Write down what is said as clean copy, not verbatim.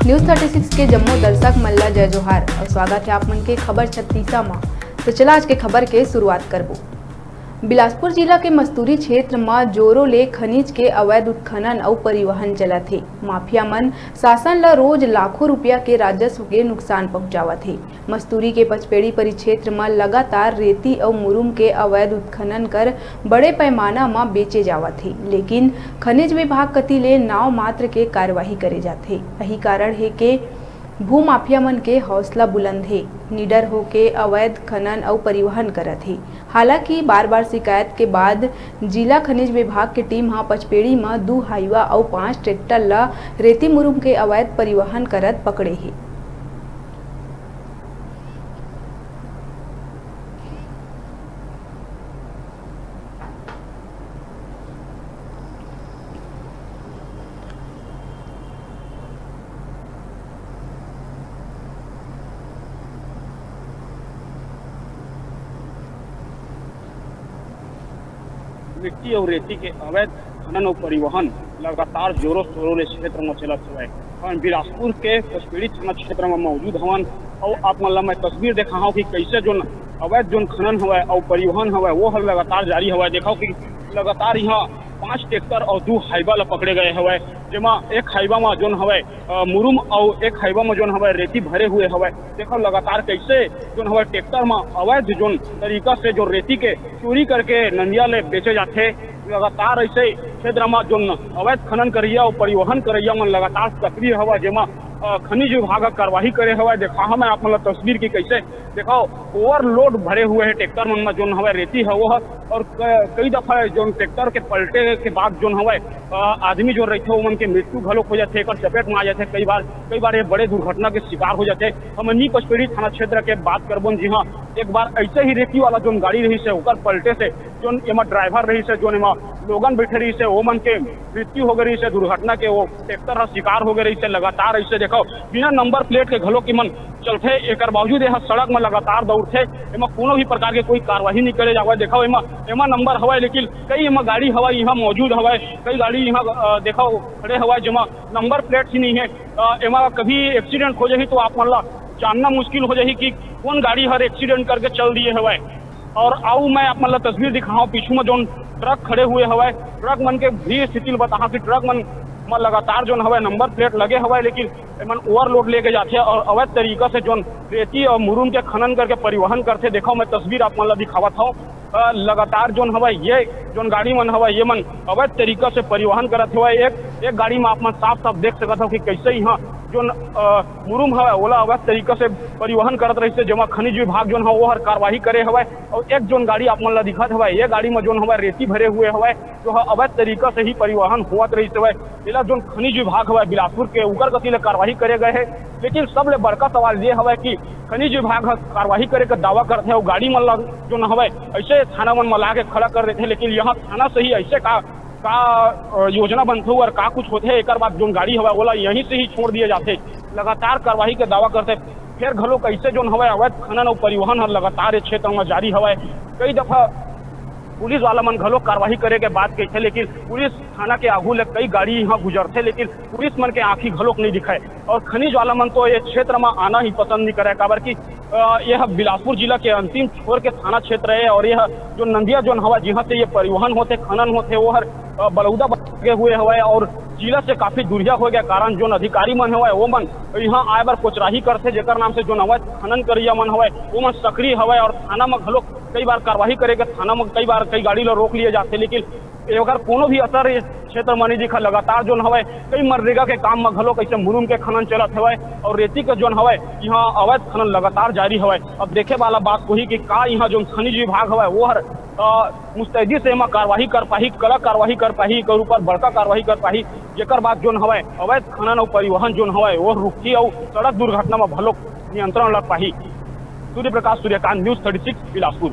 News 36 के जम्मू दर्शक मन ला जय जोहार और स्वागत है आप मन के खबर 36 में। तो चला आज के खबर के शुरुआत करबो। बिलासपुर जिला के मस्तूरी क्षेत्र में जोरों ले खनिज के अवैध उत्खनन और परिवहन चलत है। माफिया मन शासन ला रोज लाखों रुपया के राजस्व के नुकसान पहुंचावत है। मस्तूरी के पचपेड़ी परिक्षेत्र में लगातार रेती और मुरुम के अवैध उत्खनन कर बड़े पैमाना में बेचे जावत है, लेकिन खनिज विभाग कति ले नाव मात्र के कार्यवाही करे जाते। यही कारण है कि भूमाफिया मन के हौसला बुलंद है, निडर होके अवैध खनन और परिवहन करत है। हालांकि बार बार शिकायत के बाद जिला खनिज विभाग की टीम पचपेड़ी में 2 हाईवा और 5 ट्रैक्टर ला रेती मुरुम के अवैध परिवहन करत पकड़े है। मिट्टी और रेती के अवैध खनन और परिवहन लगातार जोरों शोरों से क्षेत्र में चलत हुआ है। बिलासपुर के पचपेड़ी थाना क्षेत्र में मौजूद हवन और आप मतलब मैं तस्वीर देखा हूँ कि कैसे जो अवैध जो खनन हुआ और परिवहन हुआ वो लगातार जारी हुआ है। देखा कि लगातार यहाँ 5 ट्रैक्टर और 2 हाईवा ला पकड़े गए हुए, जेमा एक हाईवा में जोन हवे मुरुम और एक हाईवा में जोन हवे रेती भरे हुए हवे। देखो लगातार कैसे जोन हवे ट्रैक्टर में अवैध जोन तरीका से जो रेती के चोरी करके नंदिया ले बेचे जाते। लगातार ऐसे क्षेत्र में जोन अवैध खनन करिया और परिवहन करिया मन लगातार सक्रिय हवा, जेमा खनिज विभाग कार्रवाई करे हुआ। देखा हमें आप मतलब तस्वीर की कैसे देखो ओवरलोड भरे हुए है ट्रैक्टर मन में जोन हवा रेती है वो, और कई दफा जो ट्रैक्टर के पलटे के बाद जोन हवा आदमी जो रहते उनके के मृत्यु घलोक हो जाते, चपेट में आ जाते। कई बार ये बड़े दुर्घटना के शिकार हो जाते। हम नी पचपेड़ी थाना क्षेत्र के बात करबन। जी हाँ, एक बार ऐसे ही रेती वाला जोन गाड़ी रही से ओकर पलटे से जोन एमा ड्राइवर रही से जोन एमा लोगन बैठे रही से वो मन के मृत्यु हो गई से, दुर्घटना के वो ट्रैक्टर का शिकार हो गई से। लगातार ऐसे देखो बिना नंबर प्लेट के घलोक मन चलते, एक बावजूद यह सड़क में लगातार दौड़ते, एमा कोनो भी प्रकार के कोई कार्रवाई नहीं करे जावे। देखो एमा नंबर हवा, लेकिन कई एमा गाड़ी हवा यहाँ मौजूद हवा, कई गाड़ी यहाँ देखो खड़े हवा जमा नंबर प्लेट ही नहीं है। एमा कभी एक्सीडेंट हो जाही तो आप मन ला जानना मुश्किल हो जाही कि कौन गाड़ी हर एक्सीडेंट करके चल दिए हवा। और आऊ मैं आप मतलब तस्वीर दिखाऊं पीछू में जो ट्रक खड़े हुए हवा, ट्रक मन के भी स्थिति बता कि ट्रक मन लगातार जो हवा नंबर प्लेट लगे हवा, लेकिन मन ओवरलोड लेके जाते और अवैध तरीका से जो रेती और मुरुम के खनन करके परिवहन करते। देखो मैं तस्वीर आप मतलब दिखावत हूँ। लगातार जो हवा ये जो गाड़ी मन हवा ये मन अवैध तरीका से परिवहन करत हुआ। एक गाड़ी में आप मन साफ देख सकत हो कि कैसे यहाँ जो मुरुम है ओला अवैध तरीका से परिवहन करत रही से, जमा खनिज विभाग जो है वो हर कार्रवाई करे हवा। और एक जो गाड़ी आप मन ला दिखत हवा ये गाड़ी में जो हवा रेती भरे हुए हवा, जो है अवैध तरीका से ही परिवहन होत रही से। इला जो खनिज विभाग हवा बिलासपुर के उकर गति ले कार्रवाई करे गए है, लेकिन सब ले बड़का सवाल ये हवा कि खनिज विभाग कार्रवाई करे का दावा करते हैं और गाड़ी मन ला जो हवा ऐसे थाना मन में ला के खड़ा कर देते, लेकिन यहाँ थाना से ही ऐसे का योजना बनते और का कुछ होते है। एक बाद जो गाड़ी हवा बोला यहीं से ही छोड़ दिए जाते, लगातार कार्रवाई के दावा करते। फिर घलो कैसे जो हवा अवैध खनन और परिवहन लगातार क्षेत्र में जारी हवा। कई दफा पुलिस वाला मन घलो कार्रवाई करे के बात कहते, लेकिन पुलिस थाना के आगू ले कई गाड़ी यहाँ गुजरते, लेकिन पुलिस मन के आंखी घलोक नहीं दिखाए। और खनिज वाला मन तो ये क्षेत्र में आना ही पसंद नहीं करे, काबर की यह बिलासपुर जिला के अंतिम छोर के थाना क्षेत्र है। और यह जो नंदिया जोन हवा जहाँ से ये परिवहन होते खनन होते वो हर बलौदा बगे हुए हवा और जिला से काफी दूरिया हो गया। कारण जो अधिकारी मन हवा वो मन यहाँ आए बार कोचराही करते, जेकर नाम से जो अवैध खनन करिया मन हवा वो मन सक्रिय हवा। और थाना में घलो कई बार कार्रवाई करेगा, थाना में कई बार कई गाड़ी ला रोक लिए जाते, लेकिन अगर कोनो भी असर इस क्षेत्र में नहीं दिखा। लगातार जो हवा कई मनरेगा के काम में घलो कैसे मुरुम के खनन चलत हवा और रेती के जो हवा यहाँ अवैध खनन लगातार जारी हवा। अब देखे वाला बात वही कि का यहाँ जो खनिज विभाग हवा वो हर मुस्तैदी से एमा कार्रवाई कर पाही, कड़ा कार्रवाई कर पाही, कर ऊपर बड़का कार्रवाई कर पाही, जेकर बाद जो हवा अवैध खनन और परिवहन जो हवा वो रुकी और सड़क दुर्घटना में भलो नियंत्रण लग पाही। सूर्य प्रकाश, सूर्यकांत, न्यूज़ 36 बिलासपुर।